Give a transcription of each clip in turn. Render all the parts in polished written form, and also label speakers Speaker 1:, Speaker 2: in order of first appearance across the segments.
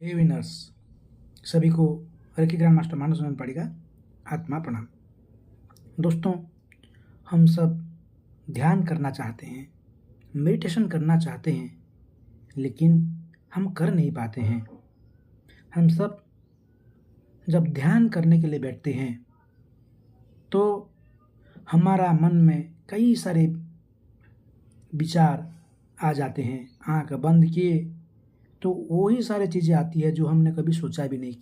Speaker 1: हे winners, सभी को reiki grand master मानस में पड़ेगा आत्मा प्रणाम। दोस्तों, हम सब ध्यान करना चाहते हैं, मेडिटेशन करना चाहते हैं, लेकिन हम कर नहीं पाते हैं। हम सब जब ध्यान करने के लिए बैठते हैं तो हमारा मन में कई सारे विचार आ जाते हैं। आँख बंद किए तो वही सारी चीज़ें आती है जो हमने कभी सोचा भी नहीं।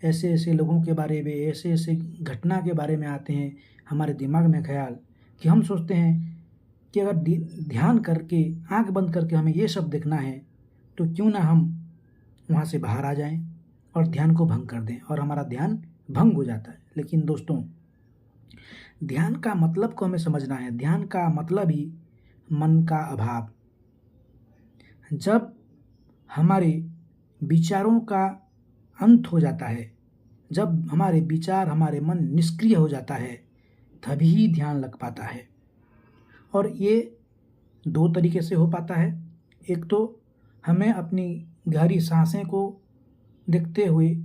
Speaker 1: ऐसे ऐसे लोगों के बारे में, ऐसे ऐसे घटना के बारे में आते हैं हमारे दिमाग में ख्याल कि हम सोचते हैं कि अगर ध्यान करके आँख बंद करके हमें ये सब देखना है तो क्यों ना हम वहाँ से बाहर आ जाएं और ध्यान को भंग कर दें, और हमारा ध्यान भंग हो जाता है। लेकिन दोस्तों, ध्यान का मतलब को हमें समझना है। ध्यान का मतलब ही मन का अभाव। जब हमारे विचारों का अंत हो जाता है, जब हमारे विचार, हमारे मन निष्क्रिय हो जाता है, तभी ध्यान लग पाता है। और ये दो तरीके से हो पाता है। एक तो हमें अपनी गहरी सांसें को देखते हुए,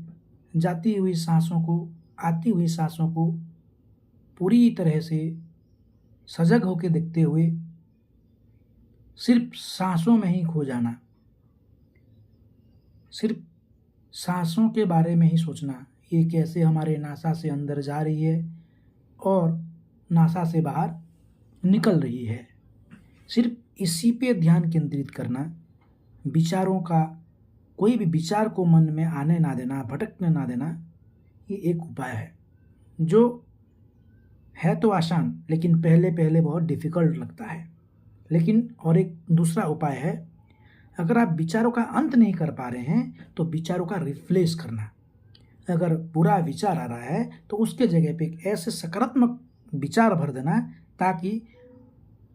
Speaker 1: जाती हुई सांसों को, आती हुई सांसों को पूरी तरह से सजग होकर देखते हुए सिर्फ सांसों में ही खो जाना, सिर्फ सांसों के बारे में ही सोचना, ये कैसे हमारे नासा से अंदर जा रही है और नासा से बाहर निकल रही है। सिर्फ इसी पे ध्यान केंद्रित करना, विचारों का कोई भी विचार को मन में आने ना देना, भटकने ना देना, ये एक उपाय है जो है तो आसान, लेकिन पहले पहले बहुत डिफ़िकल्ट लगता है। लेकिन और एक दूसरा उपाय है, अगर आप विचारों का अंत नहीं कर पा रहे हैं तो विचारों का रिप्लेस करना। अगर बुरा विचार आ रहा है तो उसके जगह पे एक ऐसे सकारात्मक विचार भर देना ताकि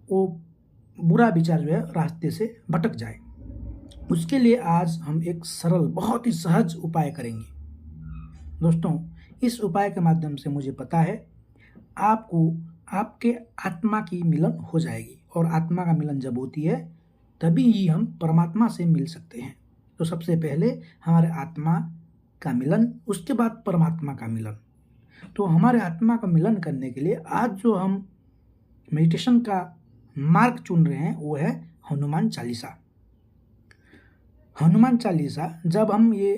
Speaker 1: वो बुरा विचार जो है रास्ते से भटक जाए। उसके लिए आज हम एक सरल, बहुत ही सहज उपाय करेंगे। दोस्तों, इस उपाय के माध्यम से मुझे पता है आपको आपके आत्मा की मिलन हो जाएगी, और आत्मा का मिलन जब होती है तभी ही हम परमात्मा से मिल सकते हैं। तो सबसे पहले हमारे आत्मा का मिलन, उसके बाद परमात्मा का मिलन। तो हमारे आत्मा का मिलन करने के लिए आज जो हम मेडिटेशन का मार्ग चुन रहे हैं वो है हनुमान चालीसा। हनुमान चालीसा जब हम ये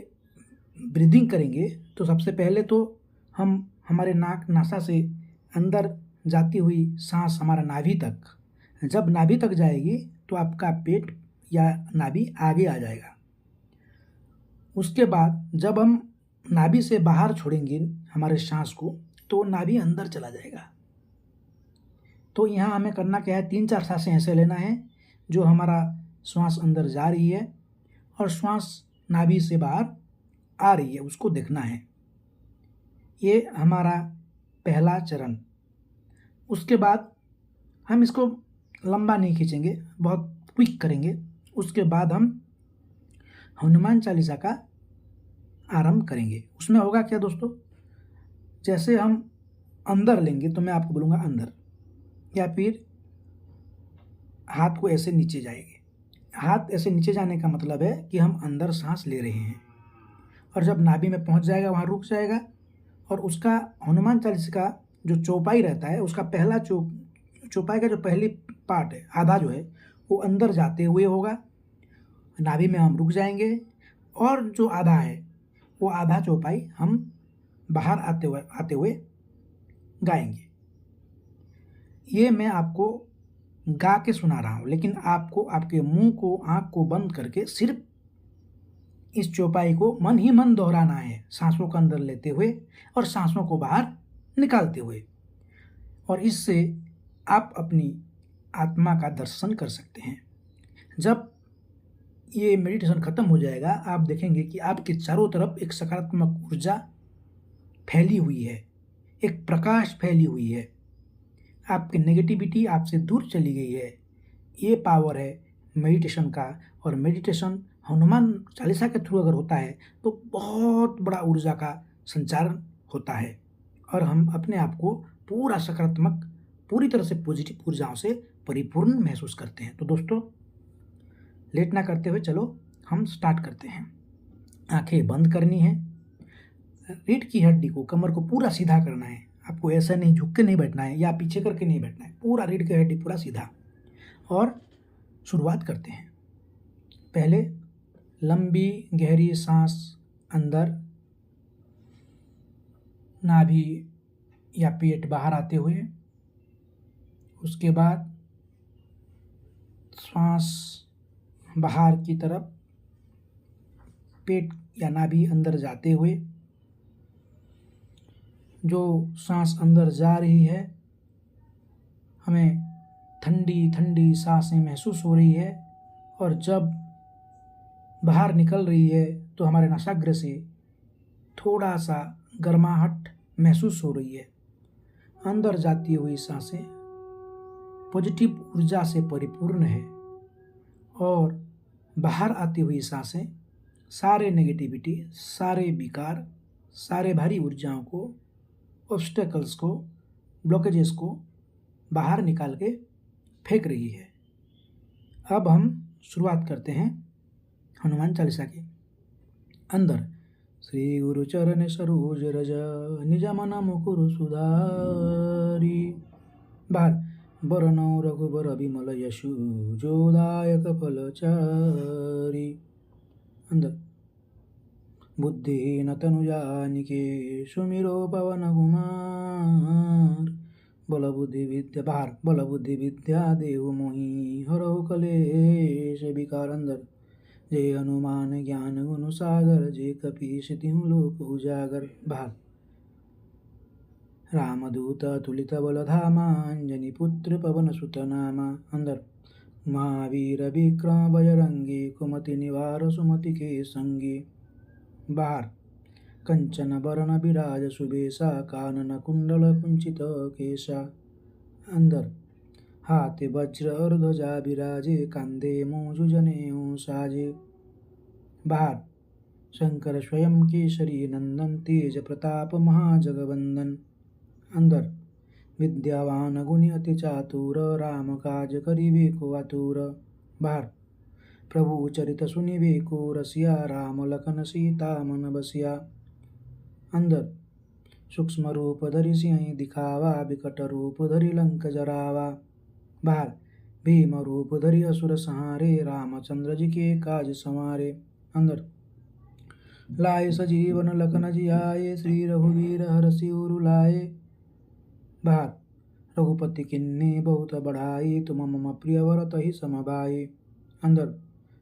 Speaker 1: ब्रीदिंग करेंगे तो सबसे पहले तो हम हमारे नाक नासा से अंदर जाती हुई सांस हमारा नाभि तक, जब नाभि तक जाएगी तो आपका पेट या नाभि आगे आ जाएगा। उसके बाद जब हम नाभि से बाहर छोड़ेंगे हमारे सांस को तो नाभि अंदर चला जाएगा। तो यहाँ हमें करना क्या है, 3-4 सांसें ऐसे लेना है जो हमारा श्वास अंदर जा रही है और श्वास नाभि से बाहर आ रही है, उसको देखना है। ये हमारा पहला चरण। उसके बाद हम इसको लंबा नहीं खींचेंगे, बहुत क्विक करेंगे। उसके बाद हम हनुमान चालीसा का आरंभ करेंगे। उसमें होगा क्या दोस्तों, जैसे हम अंदर लेंगे तो मैं आपको बोलूँगा अंदर, या फिर हाथ को ऐसे नीचे जाएंगे। हाथ ऐसे नीचे जाने का मतलब है कि हम अंदर सांस ले रहे हैं, और जब नाभि में पहुंच जाएगा वहाँ रुक जाएगा। और उसका हनुमान चालीसा का जो चौपाई रहता है, उसका पहला चौपाई का जो पहली पार्ट है, आधा जो है वो अंदर जाते हुए होगा, नाभि में हम रुक जाएंगे, और जो आधा है वो आधा चौपाई हम बाहर आते हुए गाएंगे। ये मैं आपको गा के सुना रहा हूँ, लेकिन आपको आपके मुंह को, आँख को बंद करके सिर्फ इस चौपाई को मन ही मन दोहराना है, सांसों को अंदर लेते हुए और सांसों को बाहर निकालते हुए। और इससे आप अपनी आत्मा का दर्शन कर सकते हैं। जब ये मेडिटेशन ख़त्म हो जाएगा, आप देखेंगे कि आपके चारों तरफ एक सकारात्मक ऊर्जा फैली हुई है, एक प्रकाश फैली हुई है, आपकी नेगेटिविटी आपसे दूर चली गई है। ये पावर है मेडिटेशन का। और मेडिटेशन हनुमान चालीसा के थ्रू अगर होता है तो बहुत बड़ा ऊर्जा का संचारण होता है, और हम अपने आप को पूरा सकारात्मक, पूरी तरह से पॉजिटिव ऊर्जाओं से परिपूर्ण महसूस करते हैं। तो दोस्तों, लेट ना करते हुए चलो हम स्टार्ट करते हैं। आंखें बंद करनी है। रीढ़ की हड्डी को, कमर को पूरा सीधा करना है। आपको ऐसा नहीं झुक के नहीं बैठना है या पीछे करके नहीं बैठना है, पूरा रीढ़ की हड्डी पूरा सीधा। और शुरुआत करते हैं। पहले लंबी गहरी सांस अंदर, नाभि या पेट बाहर आते हुए, उसके बाद श्वास बाहर की तरफ, पेट या नाभि अंदर जाते हुए। जो सांस अंदर जा रही है, हमें ठंडी ठंडी सांसें महसूस हो रही है, और जब बाहर निकल रही है तो हमारे नासाग्र से थोड़ा सा गर्माहट महसूस हो रही है। अंदर जाती हुई सांसें पॉजिटिव ऊर्जा से परिपूर्ण है, और बाहर आती हुई सांसें सारे नेगेटिविटी, सारे विकार, सारे भारी ऊर्जाओं को, ऑब्स्टेकल्स को, ब्लॉकेजेस को बाहर निकाल के फेंक रही है। अब हम शुरुआत करते हैं हनुमान चालीसा की। अंदर श्री गुरु चरण सरोज रज, निज मन मुकुर सुधारी। बाहर बरनौ रघुबर विमल यशु, जोदायक फलचारी। अंदर बुद्धिहीन तनु जानिके, सुमिरो पवन कुमार। बल बुद्धि विद्या, बाहर बल बुद्धि विद्या देहु मोहि, हरहु कलेश विकार। अंदर जय हनुमान ज्ञान गुण सागर, जय कपीस तिहु लोक उजागर। बाहर रामदूत तुलित बल धामा, अंजनी पुत्र पवन सुत नामा। अंदर महावीर विक्रम बजरंगी, कुमति निवार सुमति के संगी। बाहर कंचन वरण विराज सुबेसा, कानन कुंडल कुंचित केशा। अंदर हाथे वज्र और ध्वजा विराजे, कांधे मूंज जनेऊ साजे। बाहर शंकर स्वयं केसरी नंदन, तेज प्रताप महाजगवंदन। अंदर विद्यावान गुणी अति चातुर, राम काज करिबे को आतुर। बाहर प्रभु चरित सुनिबे को रसिया, राम लखन सीता मन बसिया। अंदर सूक्ष्म रूप धरि सिंह दिखावा, विकट रूप धरि लंक जरावा। बाहर भीम रूप धरि असुर संहारे, रामचंद्र जी के काज संवारे। अंदर लाए सजीवन लखन जियाए, श्री रघुवीर हरषि उर लाए। बाहर रघुपति किन्नी बहुत बढ़ाई, तुम मम प्रिय भरत ही समभाई। अंदर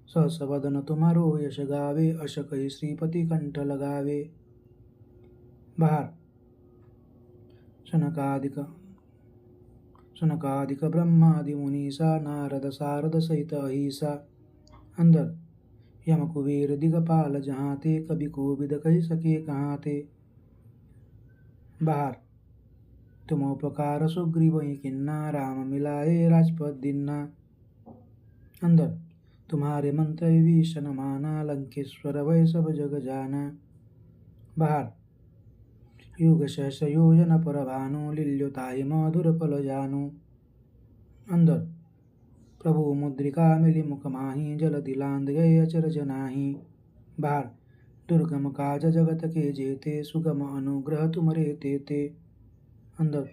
Speaker 1: सहस वदन तुम्हारो यश गावे, अस कहि श्रीपति कंठ लगावे। बाहर सनकादिक ब्रह्मादि मुनीसा, नारद सारद सहित अहिसा। अंदर यम कुबेर दिगपाल जहाँ ते, कभी कोविद कही सके कहाँ ते। बाहर तुम उपकार सुग्रीव ही किन्ना, राम मिलाए राजपद दीन्ना। अंदर तुम्हारे मंत्र विभीषण माना, लंकेश्वर भय सब जग जाना। बाहर युग सहस योजन पर भानु, लील्योताहि मधुर फल जानु। अंदर प्रभु मुद्रिका मिली मुख माही, जल दिलांद गए अचरज नाही। बाहर दुर्गम काज जगत के जेते, सुगम अनुग्रह तुमरे तेते। अंदर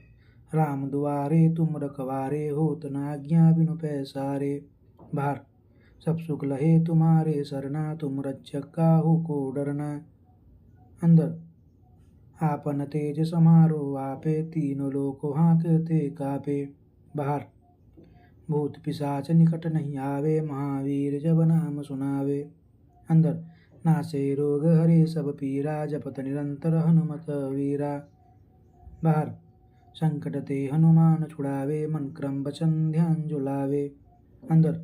Speaker 1: राम दुआरे तुम रखवारे, होत न आज्ञा बिनु पैसारे। बाहर सब सुख लहे तुम्हारे सरना, तुम रक्षक काहू को डरना। अंदर आपन तेज समारो आपे, तीनों लोक हाँकते कापे। बाहर भूत पिशाच निकट नहीं आवे, महावीर जब नाम सुनावे। अंदर नासे रोग हरे सब पीरा, जपत निरंतर हनुमत वीरा। बाहर संकट ते हनुमान छुड़ावे, मन क्रम वचन ध्यान जुलावे। अंदर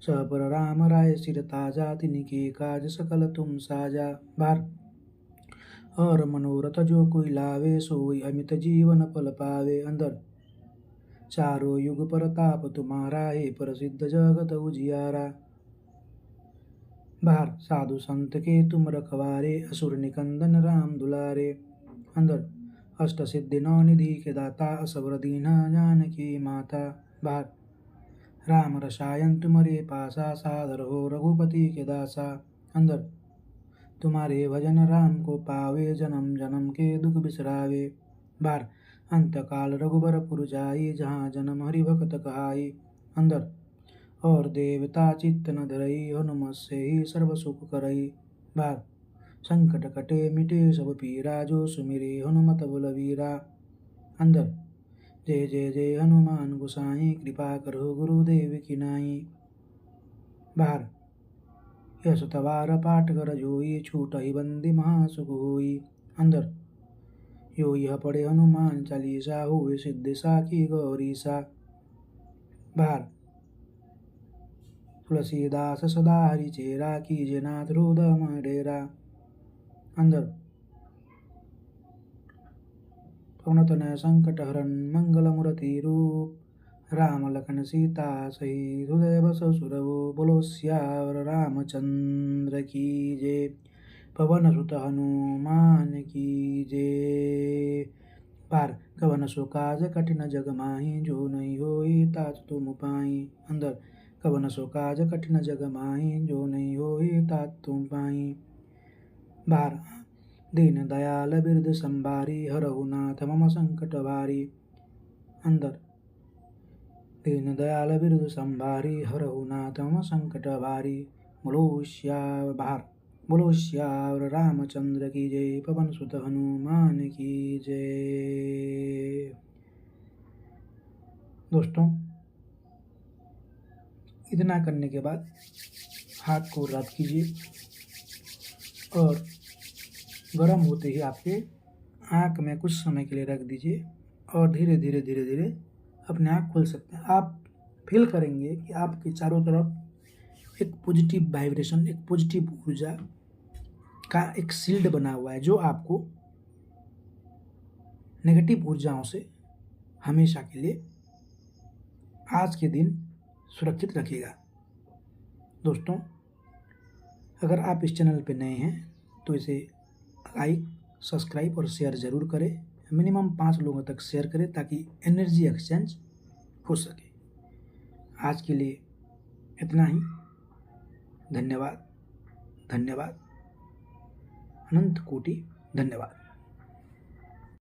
Speaker 1: सपर राम राय सिर ताजा, तिनके काज सकल तुम साजा। बाहर और मनोरथ जो कोई लावे, सोई अमित जीवन फल पावे। अंदर चारों युग परताप तुम्हारा, हे प्रसिद्ध जगत उजियारा। बाहर साधु संत के तुम रखवारे, असुर निकंदन राम दुलारे। अंदर अष्ट सिद्धि नौ निधि के दाता, असवर दीना जानकी माता। बाहर राम रसायन तुम्हारे पासा, सादर हो रघुपति के दासा। अंदर तुम्हारे भजन राम को पावे, जन्म जन्म के दुख बिसरावे। बार अंतकाल रघुबरपुर जाई, जहाँ जन्म हरि भक्त कहाई। अंदर और देवता चित्त न धरई, हनुमत से ही सर्व सुख करई। बार संकट कटे मिटे सब पीरा, जो सुमिरे हनुमत बलवीरा। अंदर जय जय जय हनुमान गोसाई, कृपा करो गुरुदेव की नाई। बाहर यश तवार पाठ कर जोई, छूट ही बंदी महासुख होई। अंदर यो यह पढ़े हनुमान चालीसा, हुए सिद्धि साखी गौरीसा। बाहर तुलसीदास सदा हरि चेरा, कीजे नाथ हृदय डेरा। अंदर पवन तनय संकट हरन, मंगल मूर्ति रूप। राम लखन सीता सहित हृदय बसौ सुरभु, बोलो सियावर रामचंद्र की जय। पवन सुत हनुमान की जय। पार कवन सो काज कठिन जग माही, जो नहीं होई तात तुम पाई। अंदर कवन सो काज कठिन जग माही, जो नहीं होई तात तुम पाई। बार दीन दयाल बिरद संभारी, हरहु नाथ मम संकट भारी। अंदर दीन दयाल बिरद संभारी, हरहु नाथ मम संकट भारी। बोलो श्यावर रामचंद्र की जय। पवन सुत हनुमान की जय। दोस्तों, इतना करने के बाद हाथ को रब कीजिए और गर्म होते ही आपके आँख में कुछ समय के लिए रख दीजिए और धीरे धीरे धीरे धीरे अपने आँख खुल सकते हैं। आप फील करेंगे कि आपके चारों तरफ एक पॉजिटिव वाइब्रेशन, एक पॉजिटिव ऊर्जा का एक शील्ड बना हुआ है, जो आपको नेगेटिव ऊर्जाओं से हमेशा के लिए आज के दिन सुरक्षित रखेगा। दोस्तों, अगर आप इस चैनल पर नए हैं तो इसे लाइक, सब्सक्राइब और शेयर ज़रूर करें। मिनिमम 5 लोगों तक शेयर करें ताकि एनर्जी एक्सचेंज हो सके। आज के लिए इतना ही। धन्यवाद, धन्यवाद, अनंत कोटि धन्यवाद।